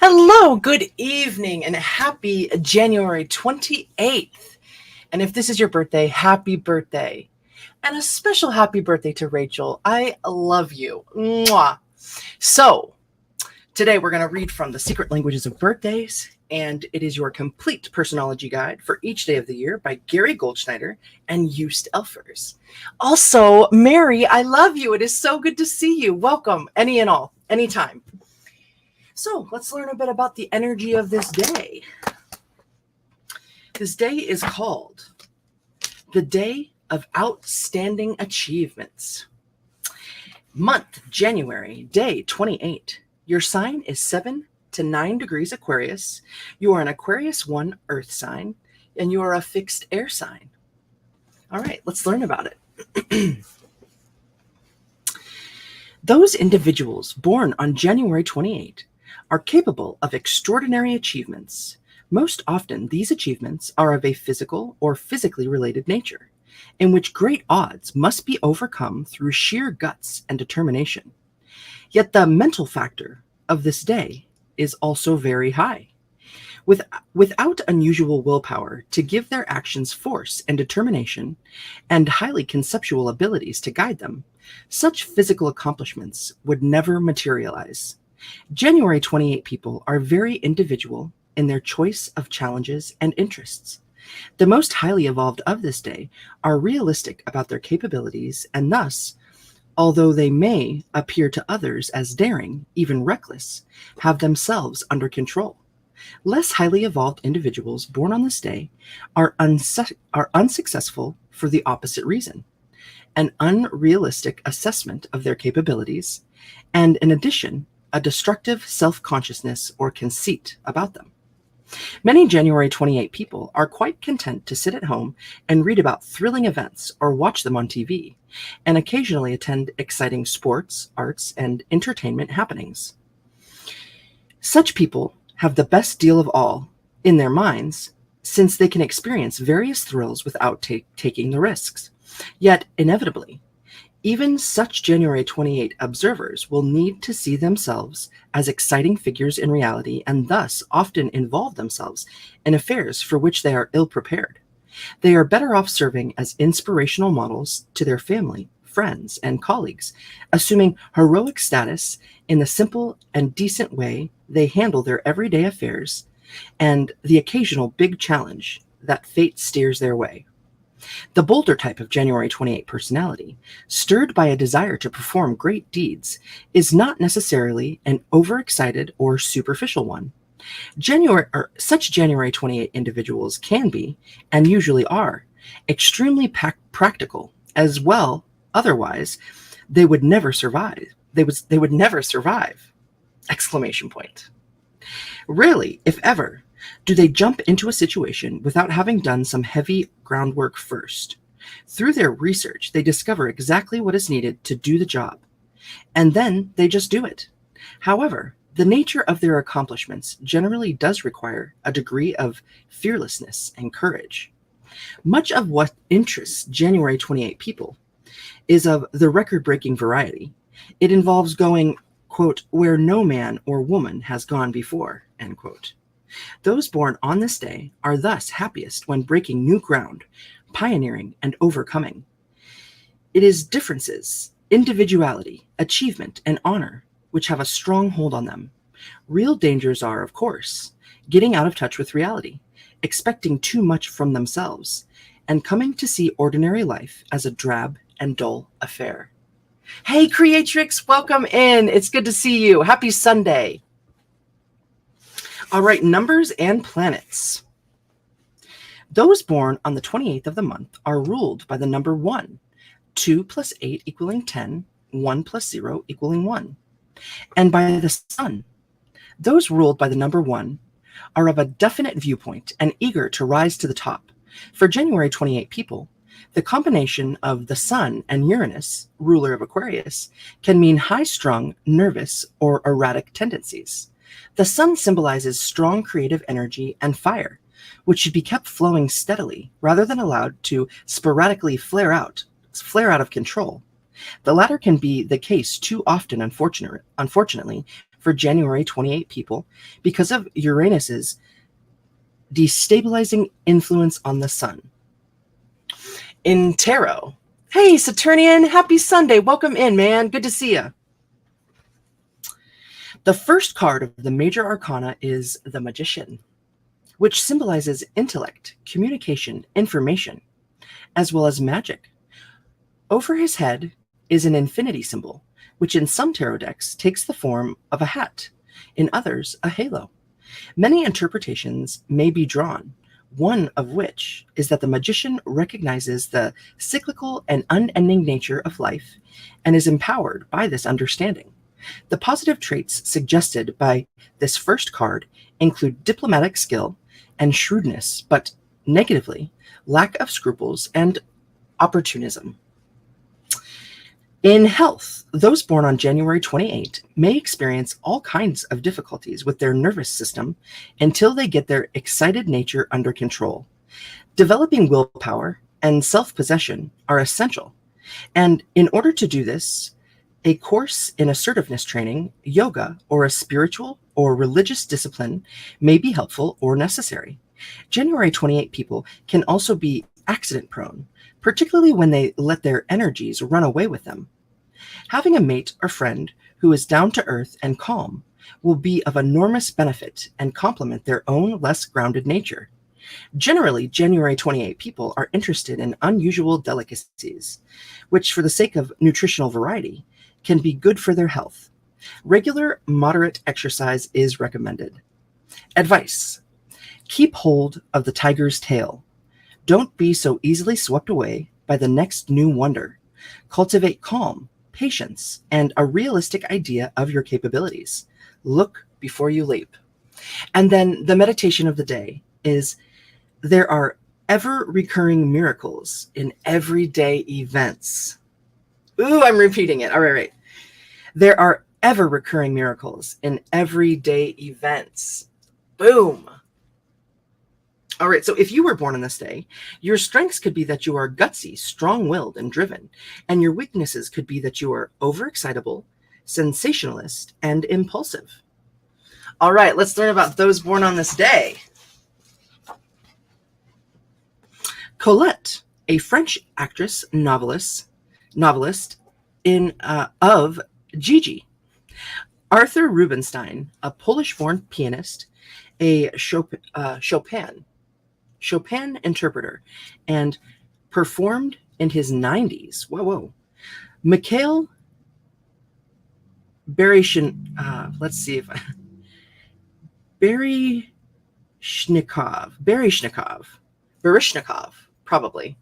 Hello, good evening, and happy January 28th. And if this is your birthday, happy birthday. And a special happy birthday to Rachel. I love you. Mwah. So, today we're going to read from The Secret Languages of Birthdays, and it is your complete personology guide for each day of the year by Gary Goldschneider and Joost Elfers. Also, Mary, I love you. It is so good to see you. Welcome, any and all, anytime. So let's learn a bit about the energy of this day. This day is called the Day of Outstanding Achievements. Month, January, day 28. Your sign is 7 to 9 degrees Aquarius. You are an Aquarius 1 earth sign, and you are a fixed air sign. All right, let's learn about it. Those individuals born on January 28 are capable of extraordinary achievements. Most often, these achievements are of a physical or physically related nature, in which great odds must be overcome through sheer guts and determination. Yet the mental factor of this day is also very high. Without unusual willpower to give their actions force and determination, and highly conceptual abilities to guide them, such physical accomplishments would never materialize. January 28 people are very individual in their choice of challenges and interests. The most highly evolved of this day are realistic about their capabilities and thus, although they may appear to others as daring, even reckless, have themselves under control. Less highly evolved individuals born on this day are unsuccessful for the opposite reason: an unrealistic assessment of their capabilities, and in addition, a destructive self-consciousness or conceit about them. Many January 28 people are quite content to sit at home and read about thrilling events or watch them on TV, and occasionally attend exciting sports, arts, and entertainment happenings. Such people have the best deal of all in their minds, since they can experience various thrills without taking the risks. Yet, inevitably, even such January 28 observers will need to see themselves as exciting figures in reality and thus often involve themselves in affairs for which they are ill-prepared. They are better off serving as inspirational models to their family, friends, and colleagues, assuming heroic status in the simple and decent way they handle their everyday affairs and the occasional big challenge that fate steers their way. The bolder type of January 28 personality, stirred by a desire to perform great deeds, is not necessarily an overexcited or superficial one. Such January 28 individuals can be, and usually are, extremely practical as well. Otherwise, they would never survive. They would never survive! Exclamation point. Rarely, if ever, do they jump into a situation without having done some heavy groundwork first. Through their research, they discover exactly what is needed to do the job, and then they just do it. However, the nature of their accomplishments generally does require a degree of fearlessness and courage. Much of what interests January 28 people is of the record-breaking variety. It involves going, quote, where no man or woman has gone before, end quote. Those born on this day are thus happiest when breaking new ground, pioneering, and overcoming. It is differences, individuality, achievement, and honor which have a strong hold on them. Real dangers are, of course, getting out of touch with reality, expecting too much from themselves, and coming to see ordinary life as a drab and dull affair. Hey, Creatrix, welcome in. It's good to see you. Happy Sunday. All right, numbers and planets. Those born on the 28th of the month are ruled by the number 1, 2 plus 8 equaling 10, 1 plus 0 equaling 1, and by the sun. Those ruled by the number 1 are of a definite viewpoint and eager to rise to the top. For January 28 people, the combination of the sun and Uranus, ruler of Aquarius, can mean high-strung, nervous, or erratic tendencies. The sun symbolizes strong creative energy and fire, which should be kept flowing steadily rather than allowed to sporadically flare out of control. The latter can be the case too often, unfortunately, for January 28 people because of Uranus's destabilizing influence on the sun. In tarot, hey Saturnian, happy Sunday. Welcome in, man. Good to see you. The first card of the major arcana is the Magician, which symbolizes intellect, communication, information, as well as magic. Over his head is an infinity symbol, which in some tarot decks takes the form of a hat, in others a halo. Many interpretations may be drawn, one of which is that the Magician recognizes the cyclical and unending nature of life and is empowered by this understanding. The positive traits suggested by this first card include diplomatic skill and shrewdness, but negatively, lack of scruples and opportunism. In health, those born on January 28 may experience all kinds of difficulties with their nervous system until they get their excited nature under control. Developing willpower and self-possession are essential, and in order to do this, a course in assertiveness training, yoga, or a spiritual or religious discipline may be helpful or necessary. January 28 people can also be accident-prone, particularly when they let their energies run away with them. Having a mate or friend who is down to earth and calm will be of enormous benefit and complement their own less grounded nature. Generally, January 28 people are interested in unusual delicacies, which, for the sake of nutritional variety, can be good for their health. Regular, moderate exercise is recommended. Advice: keep hold of the tiger's tail. Don't be so easily swept away by the next new wonder. Cultivate calm, patience, and a realistic idea of your capabilities. Look before you leap. And then the meditation of the day is: there are ever-recurring miracles in everyday events. Ooh, I'm repeating it. All right. There are ever-recurring miracles in everyday events. Boom. All right, so if you were born on this day, your strengths could be that you are gutsy, strong-willed, and driven, and your weaknesses could be that you are overexcitable, sensationalist, and impulsive. All right, let's learn about those born on this day. Colette, a French actress, novelist of Gigi. Arthur Rubinstein, a Polish-born pianist, a Chopin interpreter, and performed in his 90s. Whoa. Mikhail Baryshnikov, probably.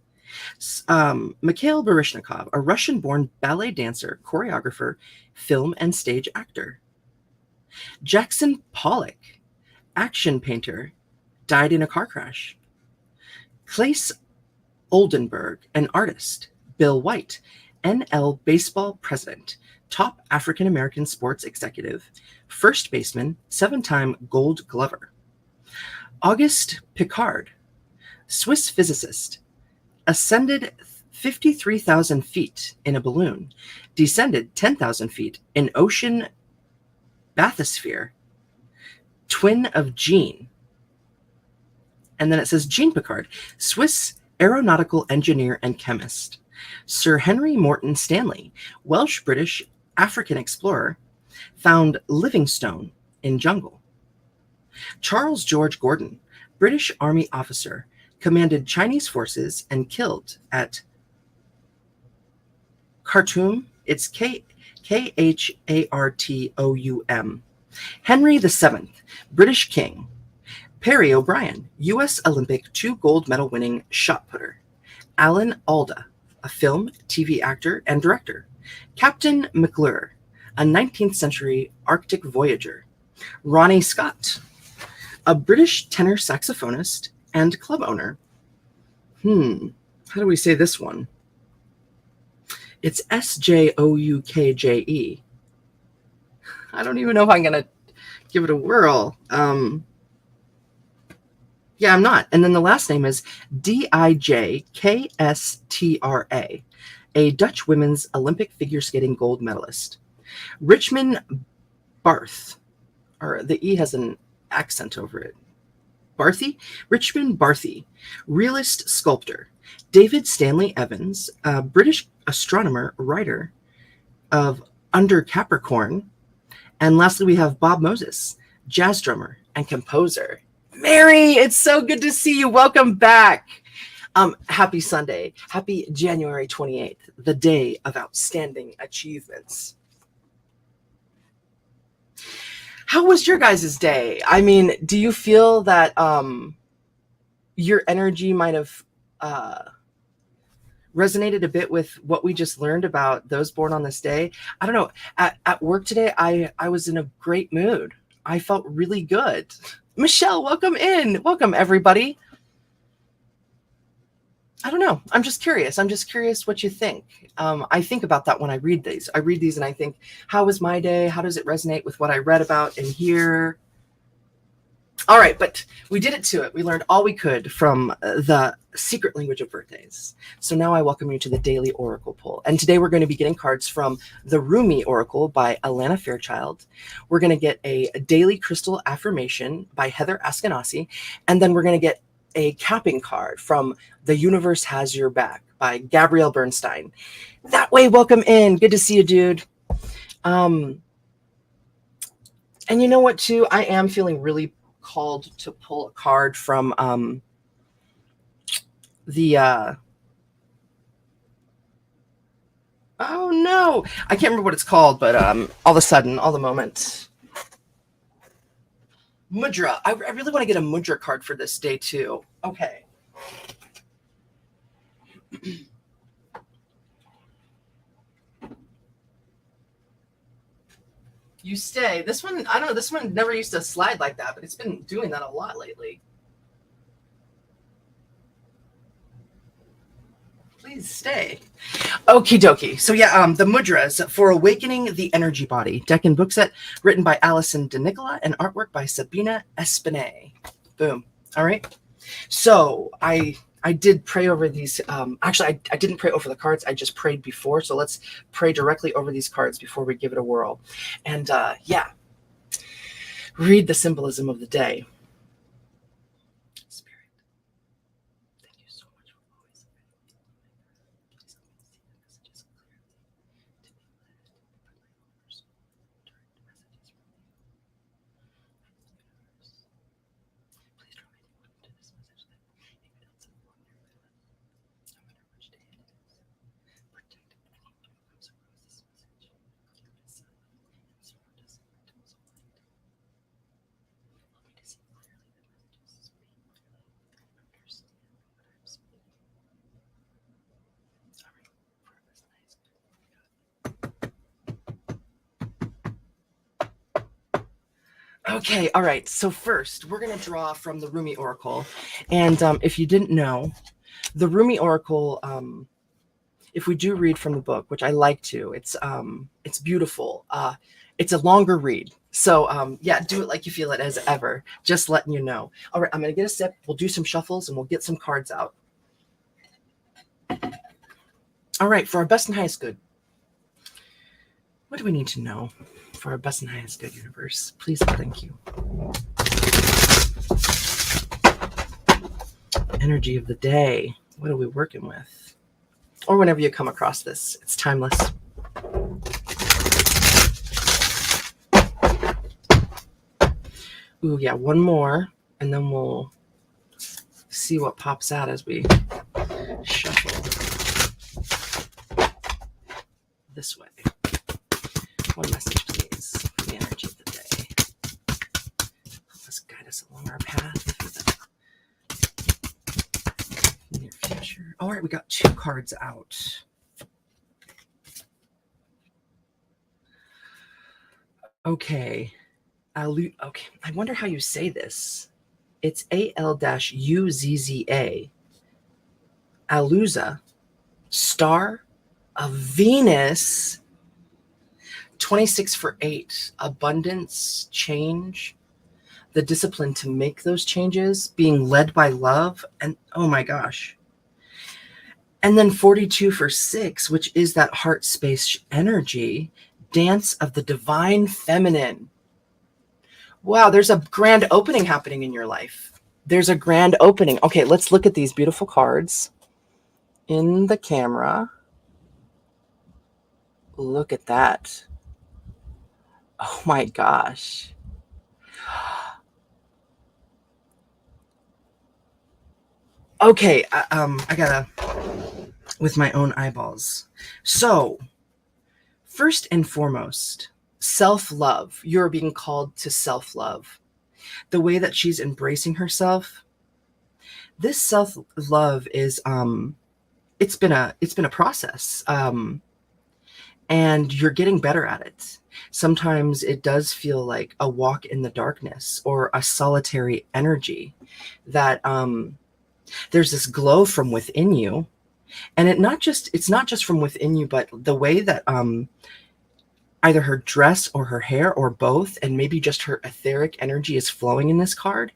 Mikhail Baryshnikov, a Russian-born ballet dancer, choreographer, film and stage actor. Jackson Pollock, action painter, died in a car crash. Claes Oldenburg, an artist. Bill White, NL baseball president, top African-American sports executive, first baseman, 7-time Gold Glover. Auguste Piccard, Swiss physicist, ascended 53,000 feet in a balloon, descended 10,000 feet in ocean bathysphere, twin of Jean. And then it says Jean Piccard, Swiss aeronautical engineer and chemist. Sir Henry Morton Stanley, Welsh-British African explorer, found Livingstone in jungle. Charles George Gordon, British Army officer, commanded Chinese forces and killed at Khartoum. It's Khartoum. Henry VII, British king. Perry O'Brien, U.S. Olympic 2 gold medal winning shot putter. Alan Alda, a film, TV actor, and director. Captain McClure, a 19th century Arctic voyager. Ronnie Scott, a British tenor saxophonist and club owner. How do we say this one? It's Sjoukje. I don't even know if I'm going to give it a whirl. Yeah, I'm not. And then the last name is Dijkstra, a Dutch women's Olympic figure skating gold medalist. Richmond Barth, or the E has an accent over it. Barthy, Richmond Barthy, realist sculptor. David Stanley Evans, a British astronomer, writer of Under Capricorn. And lastly, we have Bob Moses, jazz drummer and composer. Mary, it's so good to see you. Welcome back. Happy Sunday. Happy January 28th, the day of outstanding achievements. How was your guys' day? I mean, do you feel that your energy might have resonated a bit with what we just learned about those born on this day? I don't know. At work today, I was in a great mood. I felt really good. Michelle, welcome in. Welcome, everybody. I don't know. I'm just curious. I'm just curious what you think. I think about that when I read these. I read these and I think, how was my day? How does it resonate with what I read about in here? All right, but we did it to it. We learned all we could from the secret language of birthdays. So now I welcome you to the daily oracle pull. And today we're going to be getting cards from the Rumi Oracle by Alana Fairchild. We're going to get a daily crystal affirmation by Heather Askenazi. And then we're going to get a capping card from The Universe Has Your Back by Gabrielle Bernstein. That way, welcome in. Good to see you, dude. And you know what, too? I am feeling really called to pull a card from oh no, I can't remember what it's called, but all of a sudden, all the moment. Mudra. I really want to get a Mudra card for this day too. Okay. You stay. This one, I don't know, this one never used to slide like that, but it's been doing that a lot lately. Please stay. Okie dokie. So yeah, the Mudras for Awakening the Energy Body. Deck and book set written by Alison De Nicola and artwork by Sabina Espinay. Boom. All right. So I did pray over these. Actually, I didn't pray over the cards. I just prayed before. So let's pray directly over these cards before we give it a whirl. And yeah, read the symbolism of the day. Spirit, thank you so much for always. Please help me see the messages clearly. To be led by my own soul, direct messages from you. Universe. Please draw anyone into this message that you could also walk near my life. No matter which day it is. Protect anyone who comes across this message. Clear myself and surround us in riddles of light. Help me to see clearly the messages, speak clearly, and understand what I'm speaking. All right, for a best nice good. Okay, all right. So first, we're going to draw from the Rumi Oracle. And if you didn't know, the Rumi Oracle, if we do read from the book, which I like to, it's beautiful. It's a longer read. So yeah, do it like you feel it as ever. Just letting you know. All right, I'm going to get a sip. We'll do some shuffles and we'll get some cards out. All right, for our best and highest good. What do we need to know for our best and highest good, universe? Please and thank you. Energy of the day. What are we working with? Or whenever you come across this, it's timeless. Ooh, yeah, one more, and then we'll see what pops out as we shuffle this way. One message, please, for the energy of the day. Help us guide us along our path for the near future. All right, we got 2 cards out. Okay. Okay, I wonder how you say this. It's Al-Uzza. Aluza, star of Venus. 26 for 8. Abundance, change, the discipline to make those changes, being led by love, and oh my gosh. And then 42 for 6, which is that heart space energy, dance of the divine feminine. Wow, there's a grand opening happening in your life. There's a grand opening. Okay, let's look at these beautiful cards in the camera. Look at that. Oh my gosh. Okay, I gotta, with my own eyeballs. So, first and foremost, self love. You're being called to self love. The way that she's embracing herself, this self love is, it's been a process. And you're getting better at it. Sometimes it does feel like a walk in the darkness or a solitary energy that there's this glow from within you, and it's not just from within you, but the way that either her dress or her hair or both, and maybe just her etheric energy is flowing in this card.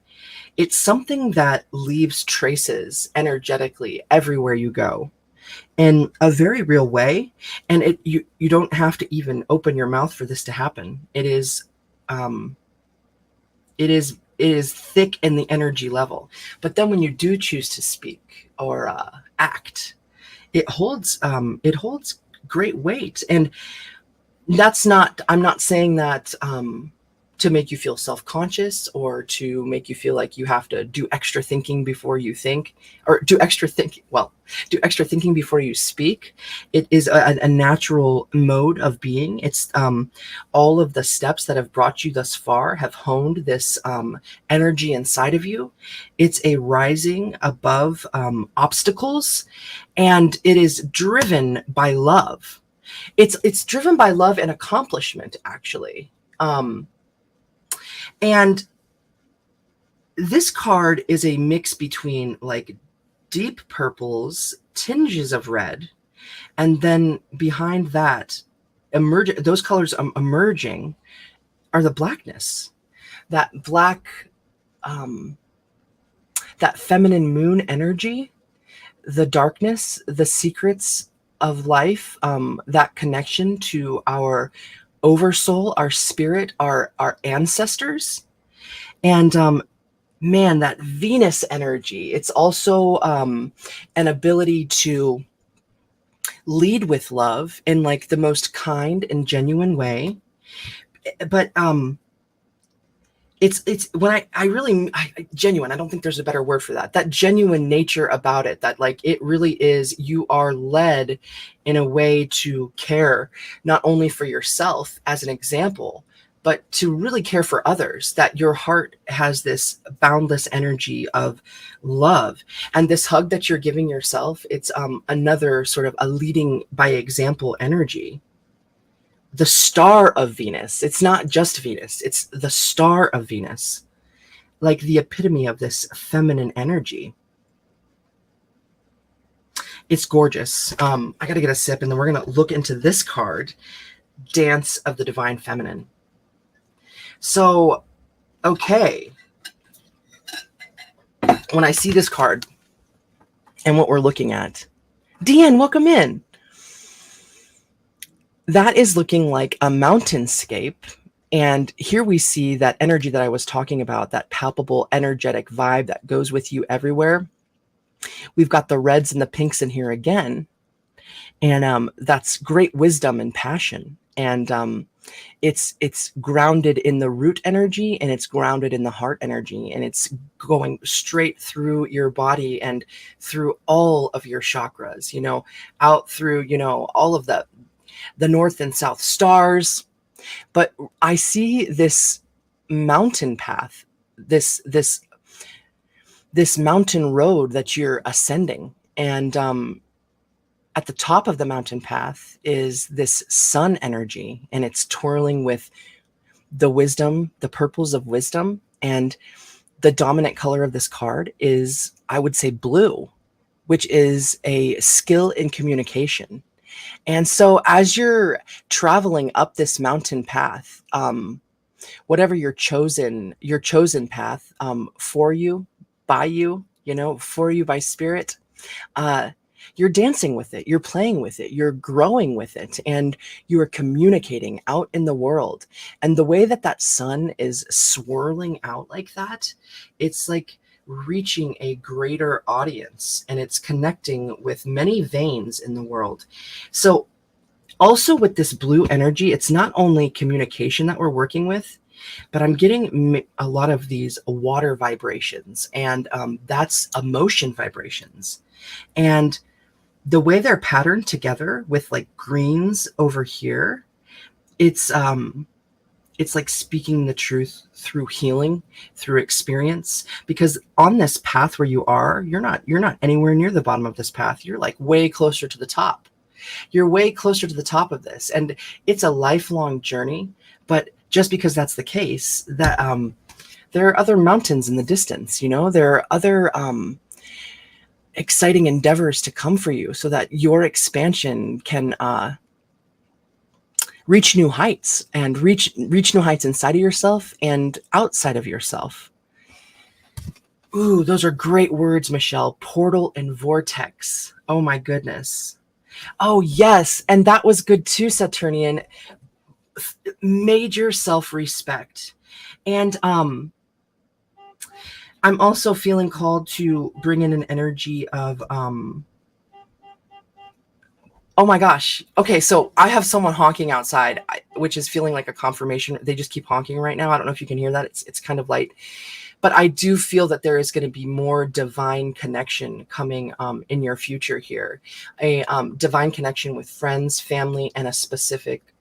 It's something that leaves traces energetically everywhere you go in a very real way, and you don't have to even open your mouth for this to happen. Um it is thick in the energy level, but then when you do choose to speak or act, it holds great weight. And that's not I'm not saying that to make you feel self-conscious or to make you feel like you have to do extra thinking before you think, or do extra thinking before you speak. It is a natural mode of being. It's all of the steps that have brought you thus far have honed this energy inside of you. It's a rising above obstacles, and it is driven by love. It's driven by love and accomplishment, actually. And this card is a mix between like deep purples, tinges of red, and then behind that, those colors emerging are the blackness, that black, um, that feminine moon energy, the darkness, the secrets of life, that connection to our oversoul, our spirit, our ancestors. And man, that Venus energy, it's also an ability to lead with love in like the most kind and genuine way. But it's when I really genuine, I don't think there's a better word for that, that genuine nature about it, that like it really is, you are led in a way to care not only for yourself as an example, but to really care for others, that your heart has this boundless energy of love. And this hug that you're giving yourself, it's another sort of a leading by example energy. The star of Venus. It's not just Venus, it's the star of Venus, like the epitome of this feminine energy. It's gorgeous. I got to get a sip, and then we're going to look into this card, Dance of the Divine Feminine. So, okay. When I see this card and what we're looking at, Deanne, welcome in. That is looking like a mountainscape. And here we see that energy that I was talking about, that palpable energetic vibe that goes with you everywhere. We've got the reds and the pinks in here again. And that's great wisdom and passion. And it's grounded in the root energy, and it's grounded in the heart energy, and it's going straight through your body and through all of your chakras, out through, all of the north and south stars. But I see this mountain path, this mountain road that you're ascending. And at the top of the mountain path is this sun energy, and it's twirling with the wisdom, the purples of wisdom. And the dominant color of this card is, I would say, blue, which is a skill in communication. And so as you're traveling up this mountain path, whatever your chosen path, for you, by spirit, You're dancing with it, you're playing with it, you're growing with it, and you are communicating out in the world. And the way that that sun is swirling out like that, it's like reaching a greater audience, and it's connecting with many veins in the world. So also with this blue energy, it's not only communication that we're working with, but I'm getting a lot of these water vibrations, and that's emotion vibrations. And the way they're patterned together with like greens over here, it's like speaking the truth through healing, through experience. Because on this path where you are, you're not anywhere near the bottom of this path. You're like way closer to the top. You're way closer to the top of this, and it's a lifelong journey. But just because that's the case, that there are other mountains in the distance. There are other exciting endeavors to come for you, so that your expansion can reach new heights, and reach new heights inside of yourself and outside of yourself. Ooh, those are great words, Michelle. Portal and vortex. Oh my goodness. Oh yes, and that was good too, Saturnian. Major self-respect. And I'm also feeling called to bring in an energy of oh my gosh. Okay, so I have someone honking outside, which is feeling like a confirmation. They just keep honking right now. I don't know if you can hear that. It's kind of light. But I do feel that there is going to be more divine connection coming in your future here. A divine connection with friends, family, and a specific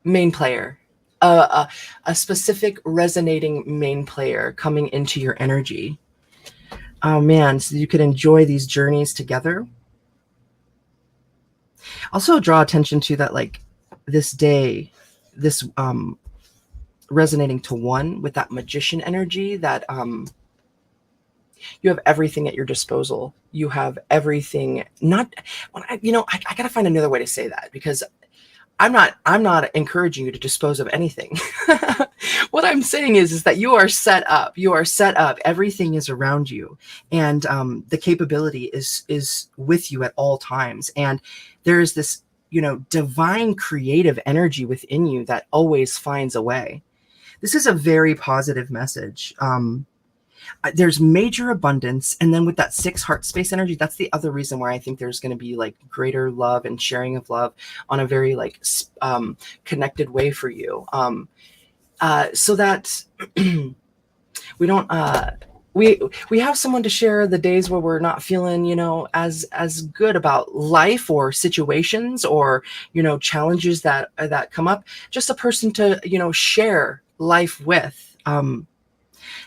main player. A specific resonating main player coming into your energy. Oh man, so you could enjoy these journeys together. Also draw attention to that, like this day, this resonating to one with that magician energy, that you have everything at your disposal. You have everything. Not when I gotta find another way to say that, because I'm not encouraging you to dispose of anything. What I'm saying is that you are set up. You are set up. Everything is around you, and the capability is with you at all times. And there is this, divine creative energy within you that always finds a way. This is a very positive message. There's major abundance, and then with that 6 heart space energy, that's the other reason why I think there's going to be like greater love and sharing of love on a very like connected way for you, so that we don't we have someone to share the days where we're not feeling as good about life or situations, or challenges that come up. Just a person to share life with.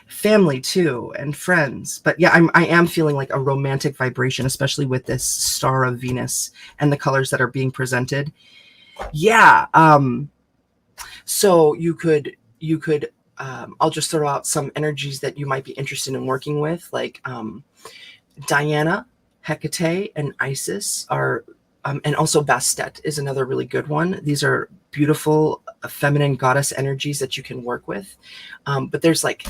Family too, and friends. But yeah, I am feeling like a romantic vibration, especially with this star of Venus and the colors that are being presented. Yeah. So you could I'll just throw out some energies that you might be interested in working with, like Diana, Hecate, and Isis are and also Bastet is another really good one. These are beautiful feminine goddess energies that you can work with. But there's like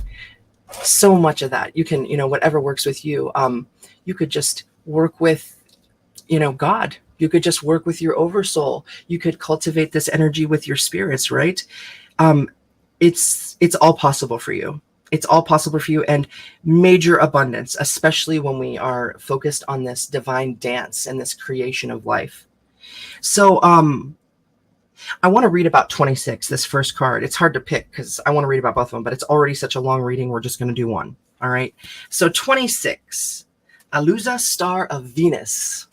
so much of that. You can, whatever works with you. You could just work with, God. You could just work with your oversoul. You could cultivate this energy with your spirits, right? It's all possible for you. It's all possible for you, and major abundance, especially when we are focused on this divine dance and this creation of life. So, I want to read about 26, this first card. It's hard to pick because I want to read about both of them, but it's already such a long reading. We're just going to do one. All right. So 26, Alusa, star of Venus.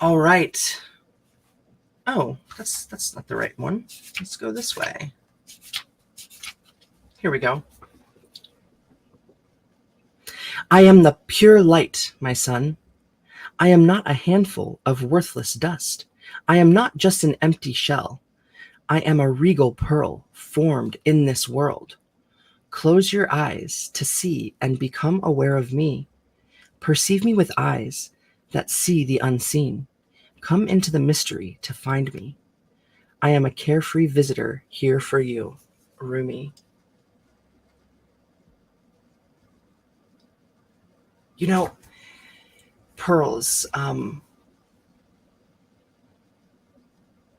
All right. Oh, that's not the right one. Let's go this way. Here we go. I am the pure light, my son. I am not a handful of worthless dust. I am not just an empty shell. I am a regal pearl formed in this world. Close your eyes to see and become aware of me. Perceive me with eyes that see the unseen. Come into the mystery to find me. I am a carefree visitor here for you. Rumi. You know, pearls,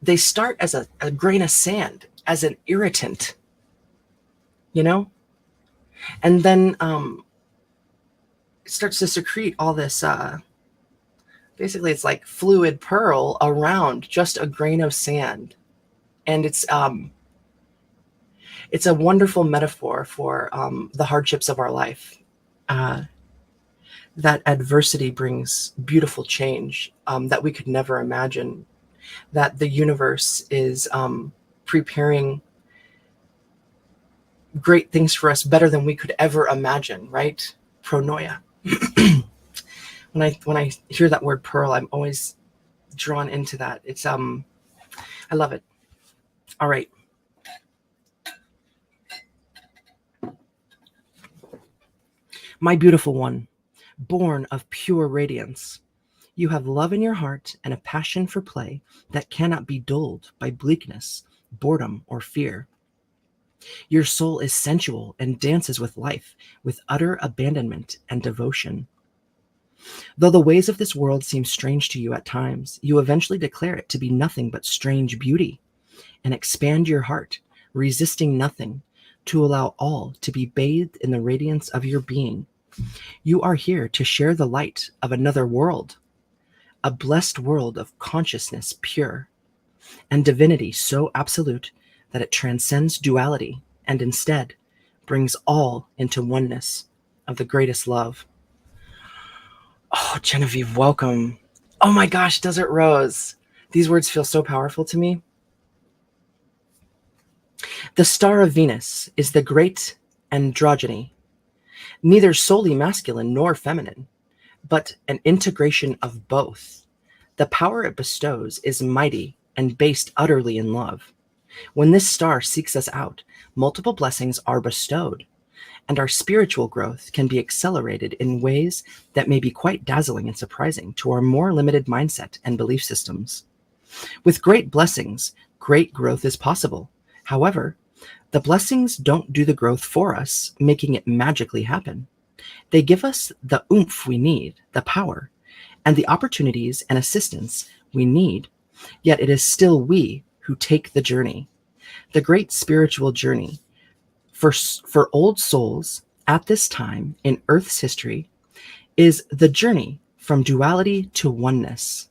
they start as a grain of sand, as an irritant, you know? And then it starts to secrete all this, basically it's like fluid pearl around just a grain of sand. And it's a wonderful metaphor for the hardships of our life. Uh, that adversity brings beautiful change that we could never imagine. That the universe is preparing great things for us better than we could ever imagine, right? Pronoia. When I hear that word pearl, I'm always drawn into that. It's I love it. All right. My beautiful one, born of pure radiance, you have love in your heart and a passion for play that cannot be dulled by bleakness, boredom, or fear. Your soul is sensual and dances with life with utter abandonment and devotion. Though the ways of this world seem strange to you at times, you eventually declare it to be nothing but strange beauty and expand your heart, resisting nothing, to allow all to be bathed in the radiance of your being. You are here to share the light of another world, a blessed world of consciousness pure and divinity so absolute that it transcends duality and instead brings all into oneness of the greatest love. Oh, Genevieve, welcome. Oh my gosh, Desert Rose. These words feel so powerful to me. The star of Venus is the great androgyny, neither solely masculine nor feminine, but an integration of both. The power it bestows is mighty and based utterly in love. When this star seeks us out, multiple blessings are bestowed, and our spiritual growth can be accelerated in ways that may be quite dazzling and surprising to our more limited mindset and belief systems. With great blessings, great growth is possible. However, the blessings don't do the growth for us, making it magically happen. They give us the oomph we need, the power, and the opportunities and assistance we need, yet it is still we who take the journey. The great spiritual journey for old souls at this time in Earth's history is the journey from duality to oneness.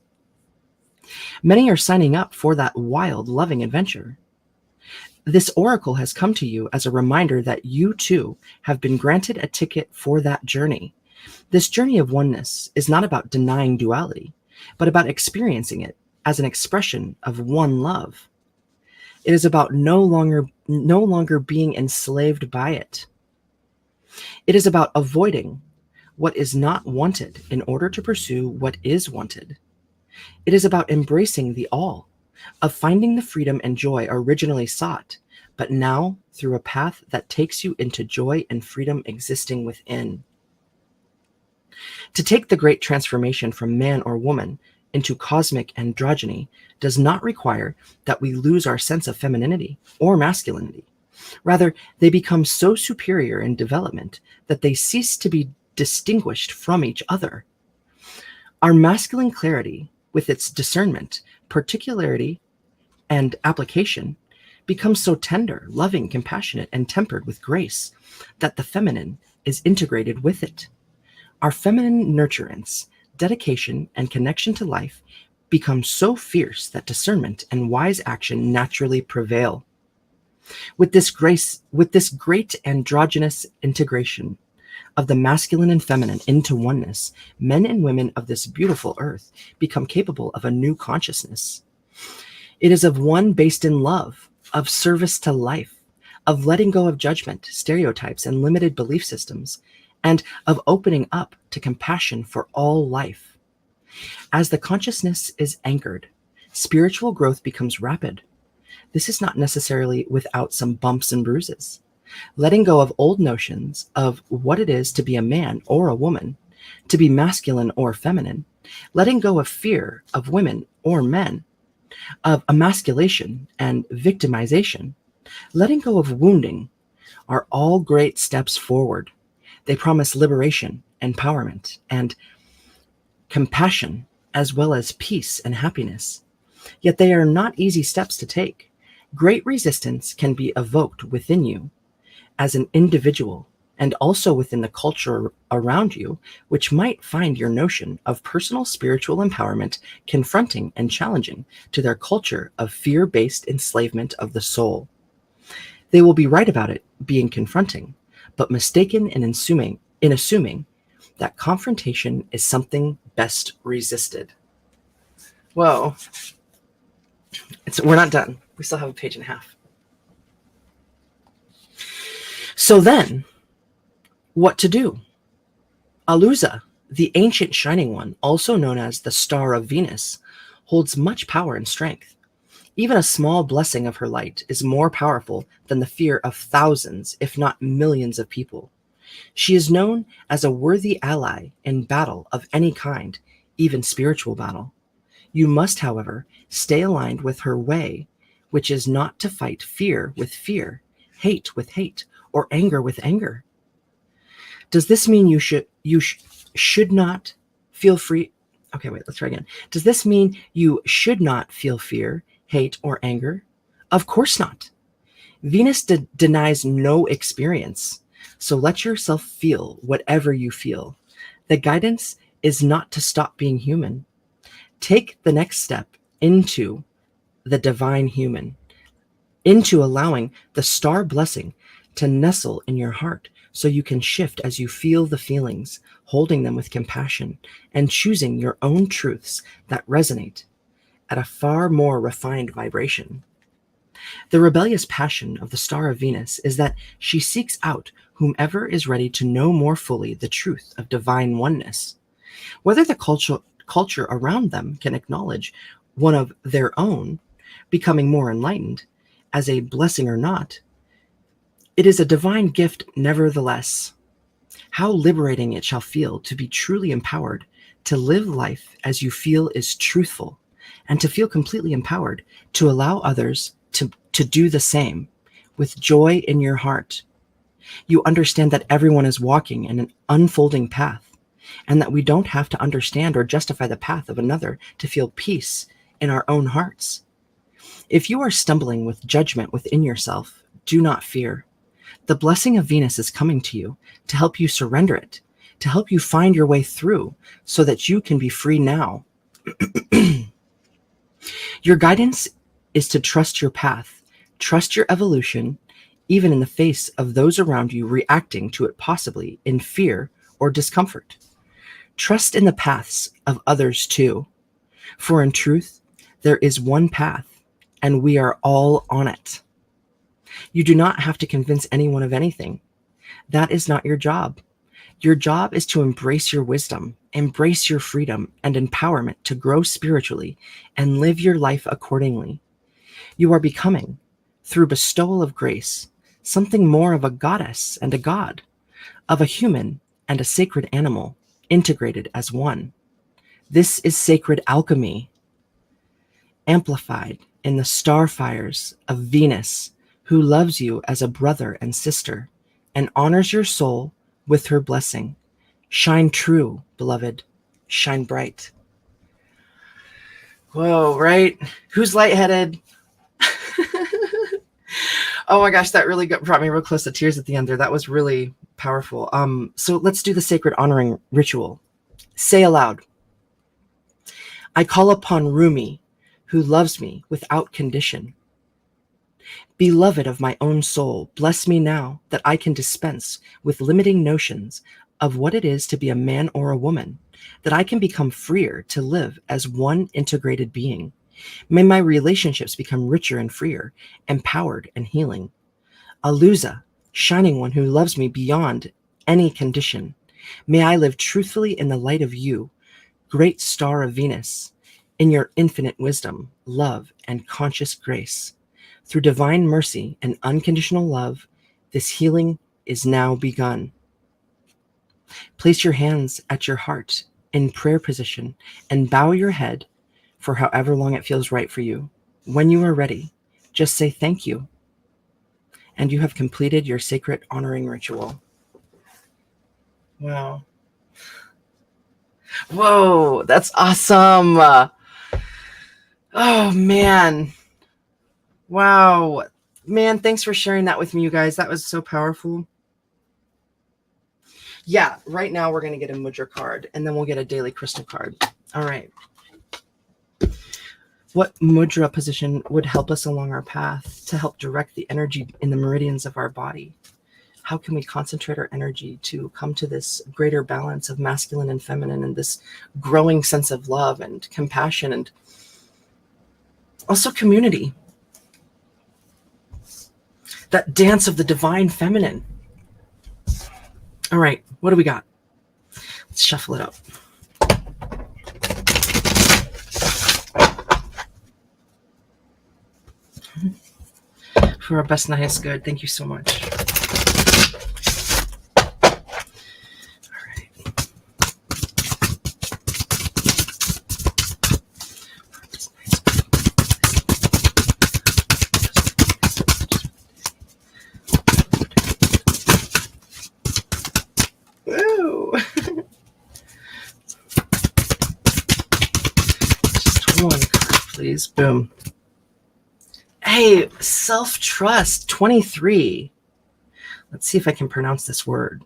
Many are signing up for that wild, loving adventure. This oracle has come to you as a reminder that you too have been granted a ticket for that journey. This journey of oneness is not about denying duality, but about experiencing it as an expression of one love. It is about no longer being enslaved by it. It is about avoiding what is not wanted in order to pursue what is wanted. It is about embracing the all, of finding the freedom and joy originally sought, but now through a path that takes you into joy and freedom existing within. To take the great transformation from man or woman into cosmic androgyny does not require that we lose our sense of femininity or masculinity. Rather, they become so superior in development that they cease to be distinguished from each other. Our masculine clarity, with its discernment, particularity, and application, becomes so tender, loving, compassionate, and tempered with grace that the feminine is integrated with it. Our feminine nurturance, dedication, and connection to life become so fierce that discernment and wise action naturally prevail. With this great androgynous integration of the masculine and feminine into oneness, men and women of this beautiful earth become capable of a new consciousness. It is of one based in love, of service to life, of letting go of judgment, stereotypes, and limited belief systems, and of opening up to compassion for all life. As the consciousness is anchored, spiritual growth becomes rapid. This is not necessarily without some bumps and bruises. Letting go of old notions of what it is to be a man or a woman, to be masculine or feminine, letting go of fear of women or men, of emasculation and victimization, letting go of wounding are all great steps forward. They promise liberation, empowerment, and compassion, as well as peace and happiness. Yet they are not easy steps to take. Great resistance can be evoked within you as an individual and also within the culture around you, which might find your notion of personal spiritual empowerment confronting and challenging to their culture of fear based enslavement of the soul. They will be right about it being confronting, but mistaken in assuming that confrontation is something best resisted. Whoa. We're not done. We still have a page and a half. So then, what to do? Aluza, the ancient shining one, also known as the Star of Venus, holds much power and strength. Even a small blessing of her light is more powerful than the fear of thousands, if not millions of people. She is known as a worthy ally in battle of any kind, even spiritual battle. You must, however, stay aligned with her way, which is not to fight fear with fear, hate with hate, or anger with anger. Does this mean you should not feel free? Okay, wait, let's try again. Does this mean you should not feel fear, hate, or anger? Of course not. Venus denies no experience, so let yourself feel whatever you feel. The guidance is not to stop being human. Take the next step into the divine human, into allowing the star blessing to nestle in your heart so you can shift as you feel the feelings, holding them with compassion and choosing your own truths that resonate at a far more refined vibration. The rebellious passion of the Star of Venus is that she seeks out whomever is ready to know more fully the truth of divine oneness. Whether the culture around them can acknowledge one of their own becoming more enlightened as a blessing or not, it is a divine gift nevertheless. How liberating it shall feel to be truly empowered, to live life as you feel is truthful, and to feel completely empowered to allow others to do the same with joy in your heart. You understand that everyone is walking in an unfolding path, and that we don't have to understand or justify the path of another to feel peace in our own hearts. If you are stumbling with judgment within yourself, do not fear. The blessing of Venus is coming to you to help you surrender it, to help you find your way through so that you can be free now. Your guidance is to trust your path, trust your evolution, even in the face of those around you reacting to it possibly in fear or discomfort. Trust in the paths of others too, for in truth, there is one path, and we are all on it. You do not have to convince anyone of anything. That is not your job. Your job is to embrace your wisdom, embrace your freedom and empowerment to grow spiritually and live your life accordingly. You are becoming, through bestowal of grace, something more of a goddess and a god, of a human and a sacred animal, integrated as one. This is sacred alchemy, amplified in the star fires of Venus, who loves you as a brother and sister, and honors your soul with her blessing. Shine true, beloved. Shine bright. Whoa, right? Who's lightheaded? Oh my gosh, that really brought me real close to tears at the end there. That was really powerful. So let's do the sacred honoring ritual. Say aloud, I call upon Rumi, who loves me without condition. Beloved of my own soul, bless me now that I can dispense with limiting notions of what it is to be a man or a woman, that I can become freer to live as one integrated being. May my relationships become richer and freer, empowered and healing. Aluza, shining one who loves me beyond any condition. May I live truthfully in the light of you, great star of Venus, in your infinite wisdom, love, and conscious grace. Through divine mercy and unconditional love, this healing is now begun. Place your hands at your heart in prayer position and bow your head for however long it feels right for you. When you are ready, just say thank you, and you have completed your sacred honoring ritual. Wow. Whoa, that's awesome. Oh, man. Wow. Man, thanks for sharing that with me, you guys. That was so powerful. Yeah, right now we're going to get a mudra card, and then we'll get a daily crystal card. All right. What mudra position would help us along our path to help direct the energy in the meridians of our body? How can we concentrate our energy to come to this greater balance of masculine and feminine, and this growing sense of love and compassion and also community? That dance of the divine feminine. All right, what do we got? Let's shuffle it up. For our best and highest good, thank you so much. Woo! Just one card, please. Boom. Hey, self-trust, 23. Let's see if I can pronounce this word.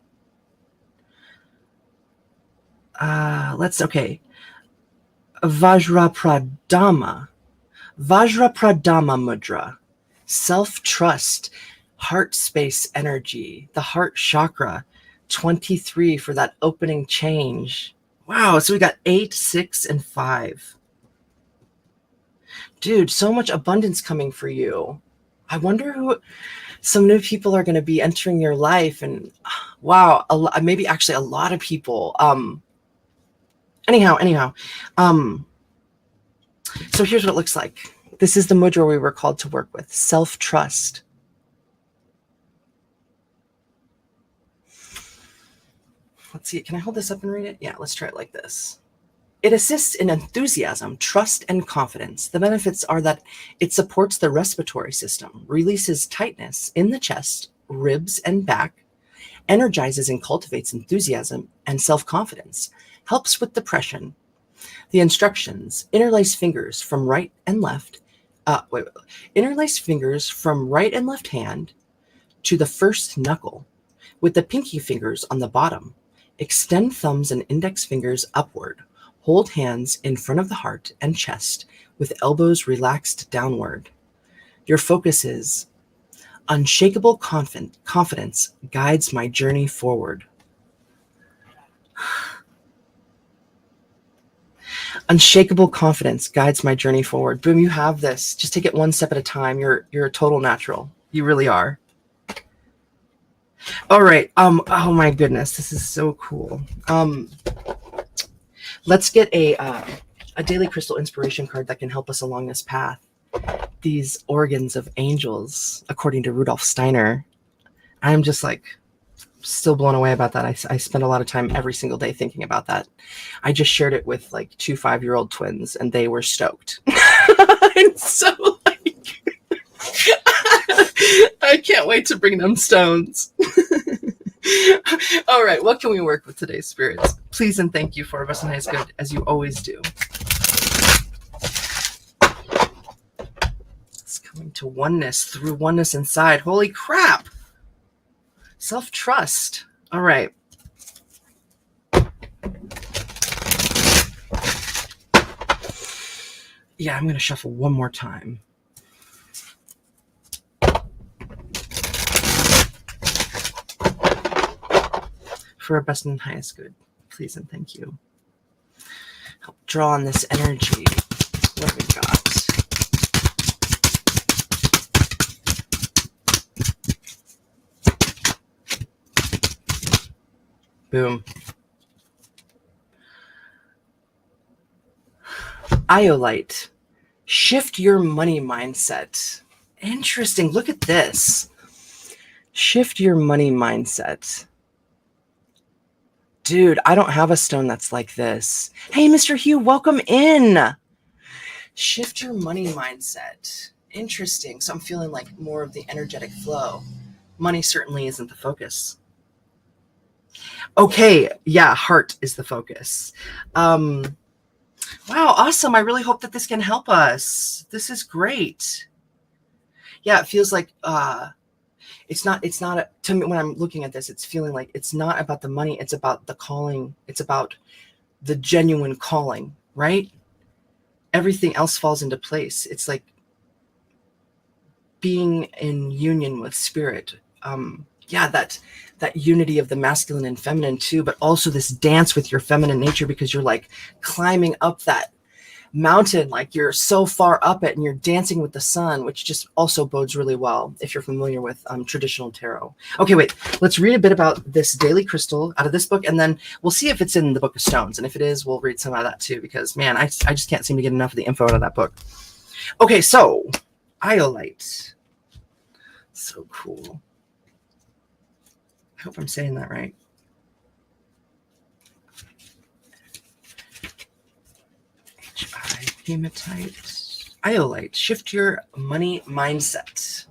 Okay. Vajrapradama. Vajrapradama mudra. Self-trust. Heart space energy. The heart chakra. 23 for that opening change. Wow, so we got 8, 6, and 5. Dude, so much abundance coming for you. I wonder who some new people are going to be entering your life, and wow, maybe actually a lot of people. Anyhow. So here's what it looks like. This is the mudra we were called to work with. Self-trust. Let's see. Can I hold this up and read it? Yeah, let's try it like this. It assists in enthusiasm, trust, and confidence. The benefits are that it supports the respiratory system, releases tightness in the chest, ribs, and back, energizes and cultivates enthusiasm and self-confidence, helps with depression. The instructions: interlace fingers from right and left. Interlace fingers from right and left hand to the first knuckle, with the pinky fingers on the bottom. Extend thumbs and index fingers upward. Hold hands in front of the heart and chest with elbows relaxed downward. Your focus is unshakable confidence guides my journey forward. Unshakable confidence guides my journey forward. Boom, you have this. Just take it one step at a time. You're a total natural. You really are. All right. Oh my goodness, this is so cool. Let's get a daily crystal inspiration card that can help us along this path. These organs of angels, according to Rudolf Steiner. I'm just like still blown away about that. I spend a lot of time every single day thinking about that. I just shared it with like 2 5-year-old twins, and they were stoked. I'm so like, I can't wait to bring them stones. All right, what can we work with today, spirits? Please and thank you for our best and highest good, as you always do. It's coming to oneness through oneness inside. Holy crap! Self-trust. All right. Yeah, I'm going to shuffle one more time. For our best and highest good, please and thank you. Help draw on this energy. What have we got? Boom. Iolite. Shift your money mindset. Interesting. Look at this. Shift your money mindset. Dude, I don't have a stone that's like this. Hey, Mr. Hugh, welcome in. Shift your money mindset. Interesting. So I'm feeling like more of the energetic flow. Money certainly isn't the focus. Okay, yeah, heart is the focus. Wow, awesome. I really hope that this can help us. This is great. Yeah, it feels like to me when I'm looking at this, it's feeling like it's not about the money, it's about the calling, it's about the genuine calling, right? Everything else falls into place. It's like being in union with spirit. Yeah, that unity of the masculine and feminine too, but also this dance with your feminine nature, because you're like climbing up that mountain, like you're so far up it and you're dancing with the sun, which just also bodes really well if you're familiar with traditional tarot. Okay, wait, let's read a bit about this daily crystal out of this book, and then we'll see if it's in the Book of Stones, and if it is, we'll read some out of that too, because man, I just can't seem to get enough of the info out of that book. Okay, so iolite, so cool. I hope I'm saying that right. HI, hematite, iolite. Shift your money mindset.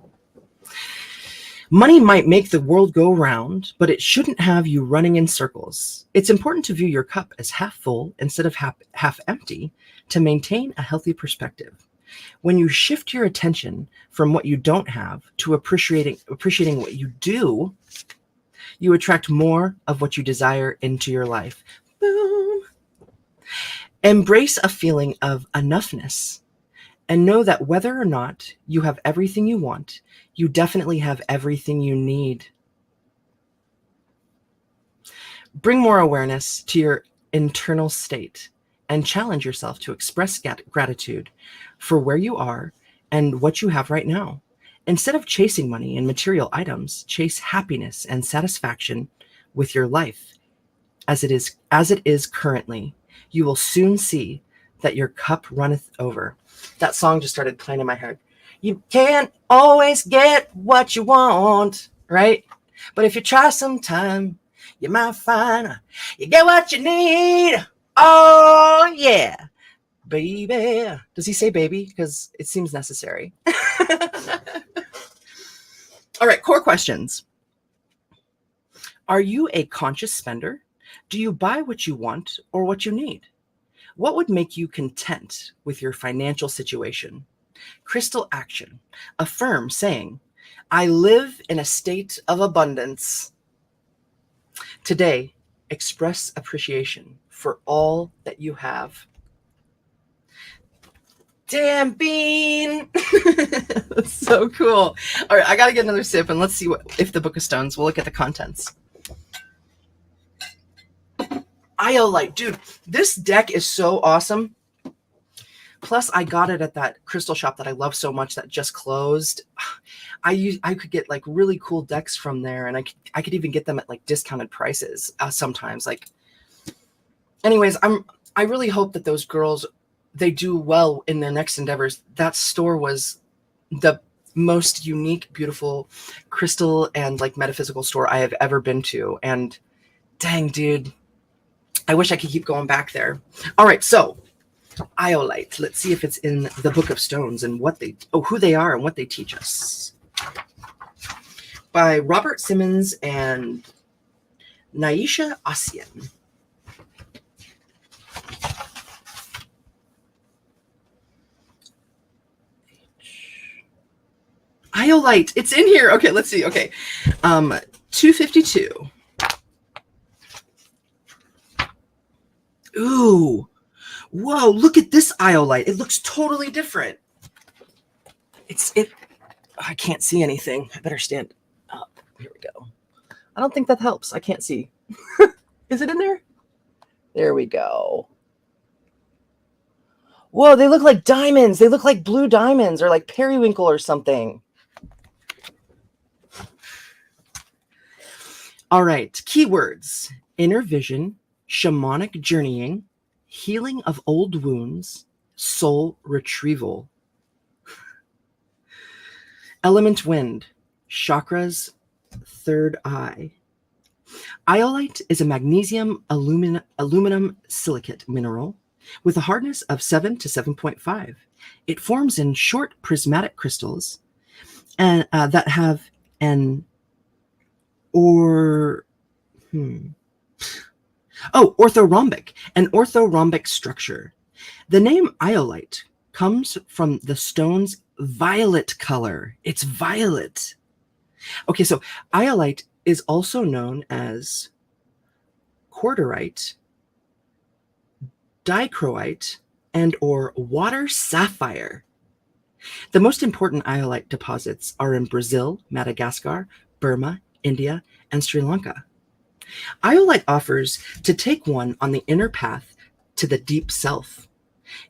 Money might make the world go round, but it shouldn't have you running in circles. It's important to view your cup as half full instead of half empty to maintain a healthy perspective. When you shift your attention from what you don't have to appreciating what you do, you attract more of what you desire into your life. Boom. Embrace a feeling of enoughness and know that whether or not you have everything you want, you definitely have everything you need. Bring more awareness to your internal state and challenge yourself to express gratitude for where you are and what you have right now. Instead of chasing money and material items, chase happiness and satisfaction with your life as it is currently. You will soon see that your cup runneth over. That song just started playing in my head. You can't always get what you want, right? But if you try sometime, you might find you get what you need. Oh, yeah, baby. Does he say baby? Because it seems necessary. All right, core questions. Are you a conscious spender? Do you buy what you want or what you need? What would make you content with your financial situation? Crystal action. Affirm saying, I live in a state of abundance. Today, express appreciation for all that you have. Damn bean. That's so cool. All right, I got to get another sip and let's see if the Book of Stones, we'll look at the contents. Iolite, dude, this deck is so awesome. Plus, I got it at that crystal shop that I love so much that just closed. I could get like really cool decks from there, and I could even get them at like discounted prices sometimes. Like, anyways, I really hope that those girls, they do well in their next endeavors. That store was the most unique, beautiful crystal and like metaphysical store I have ever been to, and dang, dude, I wish I could keep going back there. All right, so iolite. Let's see if it's in the Book of Stones and who they are and what they teach us. By Robert Simmons and Naisha Ossian. Iolite. It's in here. Okay, let's see. Okay. 252. Ooh. Whoa, look at this iolite. It looks totally different. I can't see anything. I better stand up. Here we go. I don't think that helps. I can't see. Is it in there? There we go. Whoa, they look like diamonds. They look like blue diamonds or like periwinkle or something. All right, keywords: inner vision, shamanic journeying, healing of old wounds, soul retrieval. Element wind, chakras, third eye. Iolite is a magnesium aluminum silicate mineral with a hardness of 7 to 7.5. It forms in short prismatic crystals and that have an or hmm, an orthorhombic structure. The name iolite comes from the stone's violet color. It's violet. Okay, so iolite is also known as quarterite, dichroite, and or water sapphire. The most important iolite deposits are in Brazil, Madagascar, Burma, India, and Sri Lanka. Iolite offers to take one on the inner path to the deep self.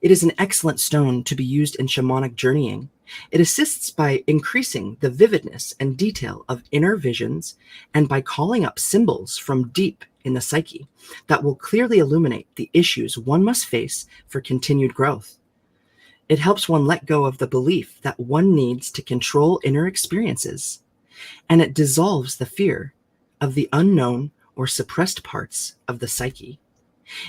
It is an excellent stone to be used in shamanic journeying. It assists by increasing the vividness and detail of inner visions and by calling up symbols from deep in the psyche that will clearly illuminate the issues one must face for continued growth. It helps one let go of the belief that one needs to control inner experiences, and it dissolves the fear of the unknown or suppressed parts of the psyche.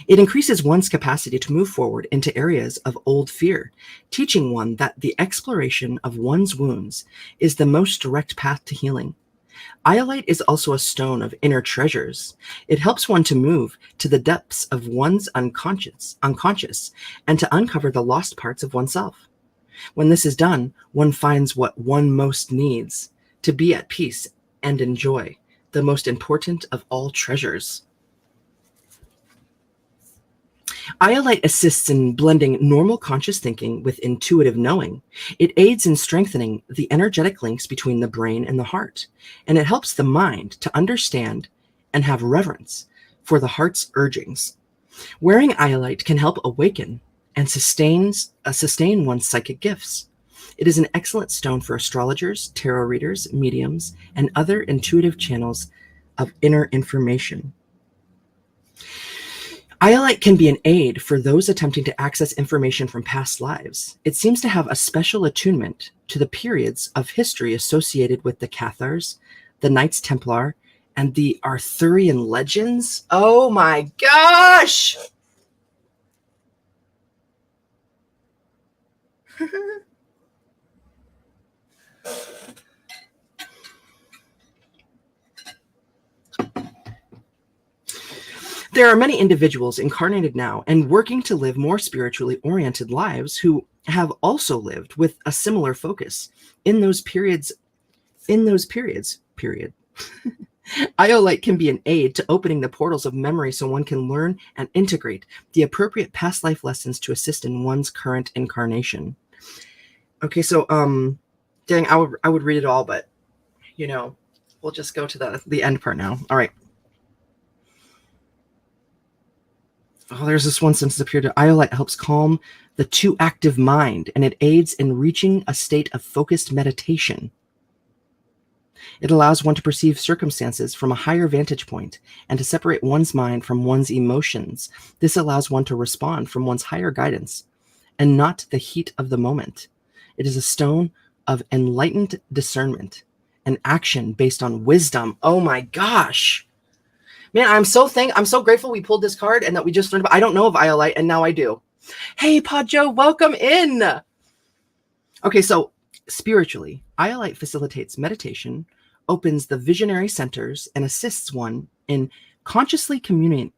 It increases one's capacity to move forward into areas of old fear, teaching one that the exploration of one's wounds is the most direct path to healing. Iolite is also a stone of inner treasures. It helps one to move to the depths of one's unconscious, and to uncover the lost parts of oneself. When this is done, one finds what one most needs, to be at peace and enjoy the most important of all treasures. Iolite assists in blending normal conscious thinking with intuitive knowing. It aids in strengthening the energetic links between the brain and the heart, and it helps the mind to understand and have reverence for the heart's urgings. Wearing iolite can help awaken and sustain one's psychic gifts. It is an excellent stone for astrologers, tarot readers, mediums, and other intuitive channels of inner information. Iolite can be an aid for those attempting to access information from past lives. It seems to have a special attunement to the periods of history associated with the Cathars, the Knights Templar, and the Arthurian legends. Oh my gosh! There are many individuals incarnated now and working to live more spiritually oriented lives who have also lived with a similar focus in those periods. Period. Iolite can be an aid to opening the portals of memory so one can learn and integrate the appropriate past life lessons to assist in one's current incarnation. Okay, so dang, I would read it all, but we'll just go to the end part now. All right. Oh, there's this one sentence up here. Iolite helps calm the too active mind, and it aids in reaching a state of focused meditation. It allows one to perceive circumstances from a higher vantage point and to separate one's mind from one's emotions. This allows one to respond from one's higher guidance and not the heat of the moment. It is a stone of enlightened discernment and action based on wisdom. Oh my gosh. Man, I'm so grateful we pulled this card and that we just learned about. I don't know of Iolite, and now I do. Hey, Podjo, welcome in. Okay, so spiritually, Iolite facilitates meditation, opens the visionary centers, and assists one in consciously communing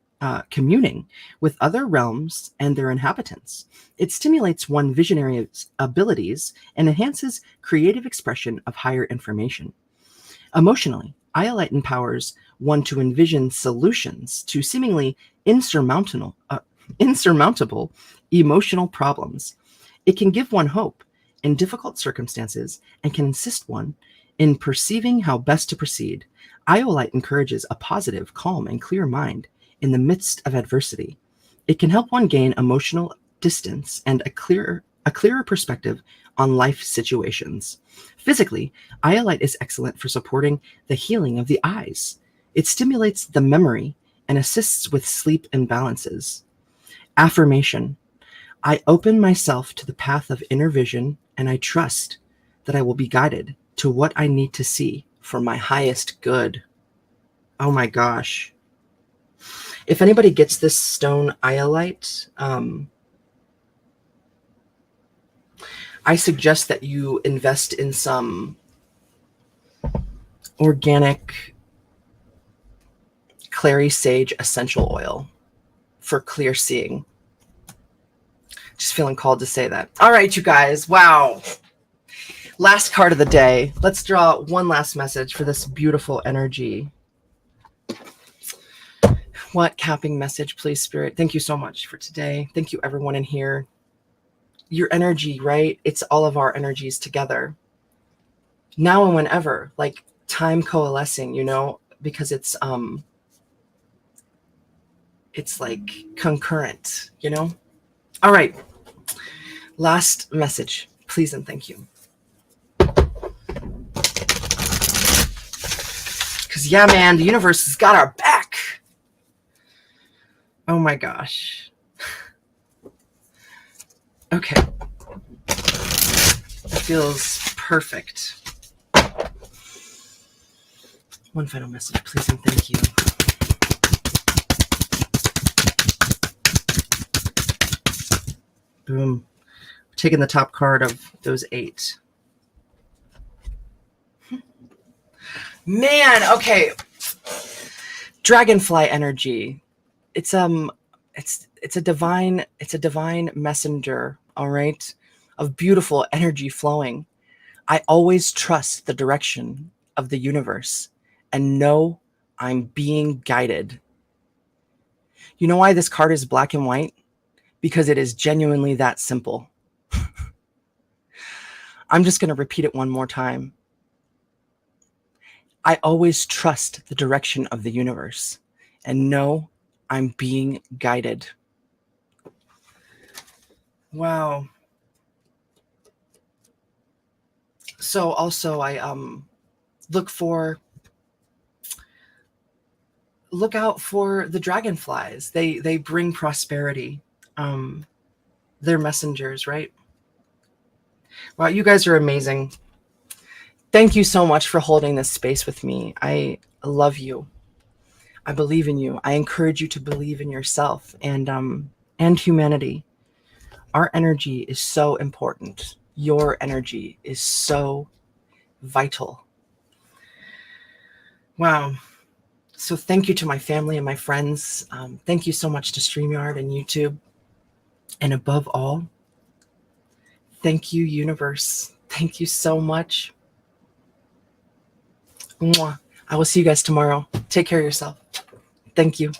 with other realms and their inhabitants. It stimulates one's visionary abilities and enhances creative expression of higher information. Emotionally, Iolite empowers one to envision solutions to seemingly insurmountable emotional problems. It can give one hope in difficult circumstances and can assist one in perceiving how best to proceed. Iolite encourages a positive, calm, and clear mind in the midst of adversity. It can help one gain emotional distance and a clearer perspective on life situations. Physically, Iolite is excellent for supporting the healing of the eyes. It stimulates the memory and assists with sleep imbalances. Affirmation. I open myself to the path of inner vision, and I trust that I will be guided to what I need to see for my highest good. Oh my gosh. If anybody gets this stone iolite, I suggest that you invest in some organic clary sage essential oil for clear seeing. Just feeling called to say that. All right, you guys. Wow. Last card of the day. Let's draw one last message for this beautiful energy. What capping message, please, Spirit? Thank you so much for today. Thank you, everyone in here. Your energy, right? It's all of our energies together. Now and whenever, like time coalescing, you know, because it's like concurrent, you know? All right. Last message, please and thank you. Because, yeah, man, the universe has got our back. Oh, my gosh. Okay. It feels perfect. One final message, please and thank you. Boom. Taking the top card of those 8. Man, okay. Dragonfly energy. It's a divine messenger, all right, of beautiful energy flowing. I always trust the direction of the universe and know I'm being guided. You know why this card is black and white? Because it is genuinely that simple. I'm just going to repeat it one more time. I always trust the direction of the universe and know I'm being guided. Wow. So also I look out for the dragonflies. They bring prosperity. They're messengers, right? Wow, you guys are amazing. Thank you so much for holding this space with me. I love you. I believe in you. I encourage you to believe in yourself and humanity. Our energy is so important. Your energy is so vital. Wow. So thank you to my family and my friends. Thank you so much to StreamYard and YouTube. And above all, thank you, universe. Thank you so much. Mwah. I will see you guys tomorrow. Take care of yourself. Thank you.